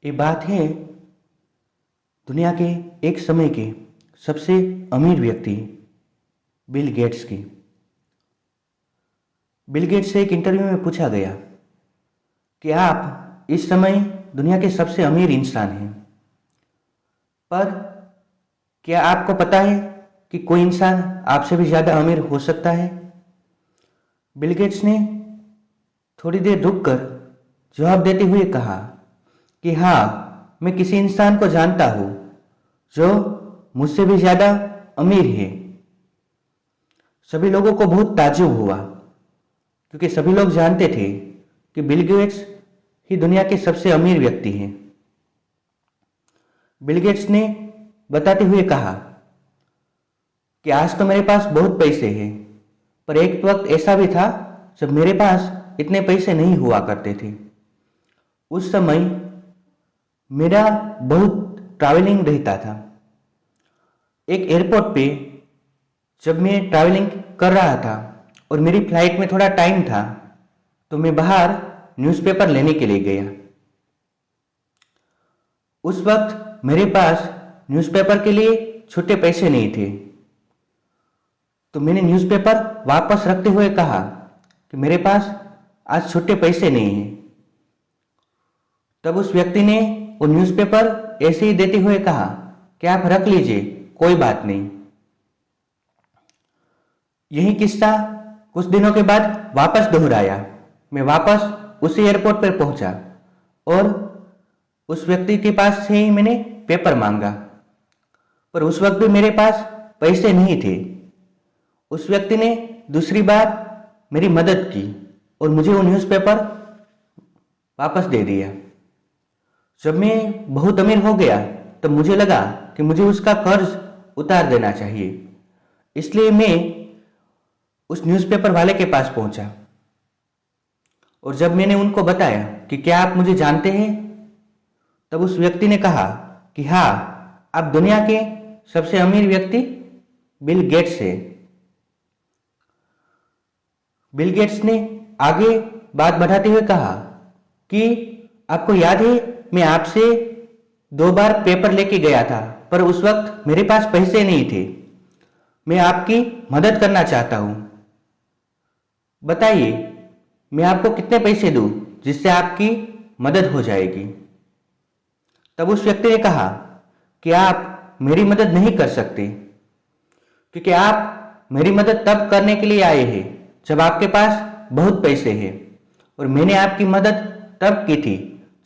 ये बात है दुनिया के एक समय के सबसे अमीर व्यक्ति बिल गेट्स की। बिल गेट्स से एक इंटरव्यू में पूछा गया कि आप इस समय दुनिया के सबसे अमीर इंसान हैं, पर क्या आपको पता है कि कोई इंसान आपसे भी ज़्यादा अमीर हो सकता है? बिल गेट्स ने थोड़ी देर रुककर जवाब देते हुए कहा कि हाँ, मैं किसी इंसान को जानता हूँ जो मुझसे भी ज़्यादा अमीर है। सभी लोगों को बहुत ताज्जुब हुआ क्योंकि सभी लोग जानते थे कि बिल गेट्स ही दुनिया के सबसे अमीर व्यक्ति हैं। बिल गेट्स ने बताते हुए कहा कि आज तो मेरे पास बहुत पैसे हैं, पर एक वक्त ऐसा भी था जब मेरे पास इतने पैसे नहीं हुआ करते थे। उस समय मेरा बहुत ट्रैवलिंग रहता था। एक एयरपोर्ट पे जब मैं ट्रैवलिंग कर रहा था और मेरी फ्लाइट में थोड़ा टाइम था, तो मैं बाहर न्यूज़पेपर लेने के लिए गया। उस वक्त मेरे पास न्यूज़पेपर के लिए छोटे पैसे नहीं थे, तो मैंने न्यूज़पेपर वापस रखते हुए कहा कि मेरे पास आज छोटे पैसे नहीं हैं। तब उस व्यक्ति ने वो न्यूज़पेपर ऐसे ही देते हुए कहा कि आप रख लीजिए, कोई बात नहीं। यही किस्सा कुछ दिनों के बाद वापस दोहराया। मैं वापस उसी एयरपोर्ट पर पहुंचा और उस व्यक्ति के पास से ही मैंने पेपर मांगा, पर उस वक्त भी मेरे पास पैसे नहीं थे। उस व्यक्ति ने दूसरी बार मेरी मदद की और मुझे वो न्यूज़पेपर वापस दे दिया। जब मैं बहुत अमीर हो गया तब मुझे लगा कि मुझे उसका कर्ज उतार देना चाहिए, इसलिए मैं उस न्यूज़पेपर वाले के पास पहुंचा और जब मैंने उनको बताया कि क्या आप मुझे जानते हैं, तब उस व्यक्ति ने कहा कि हाँ, आप दुनिया के सबसे अमीर व्यक्ति बिल गेट्स हैं। बिल गेट्स ने आगे बात बढ़ाते हुए कहा कि आपको याद है मैं आपसे 2 बार पेपर लेके गया था, पर उस वक्त मेरे पास पैसे नहीं थे। मैं आपकी मदद करना चाहता हूं। बताइए, मैं आपको कितने पैसे दूं जिससे आपकी मदद हो जाएगी? तब उस व्यक्ति ने कहा कि आप मेरी मदद नहीं कर सकते, क्योंकि आप मेरी मदद तब करने के लिए आए हैं जब आपके पास बहुत पैसे हैं, और मैंने आपकी मदद तब की थी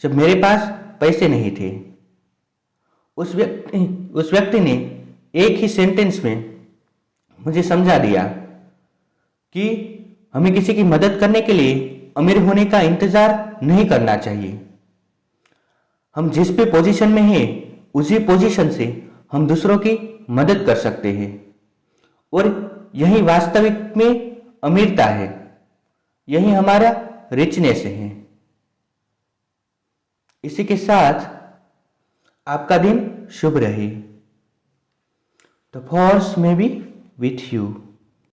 जब मेरे पास पैसे नहीं थे। उस व्यक्ति ने एक ही सेंटेंस में मुझे समझा दिया कि हमें किसी की मदद करने के लिए अमीर होने का इंतजार नहीं करना चाहिए। हम जिस भी पोजीशन में हैं, उसी पोजीशन से हम दूसरों की मदद कर सकते हैं, और यही वास्तविक में अमीरता है, यही हमारा रिचनेस है। इसी के साथ आपका दिन शुभ रहे। द फोर्स में बी विथ यू।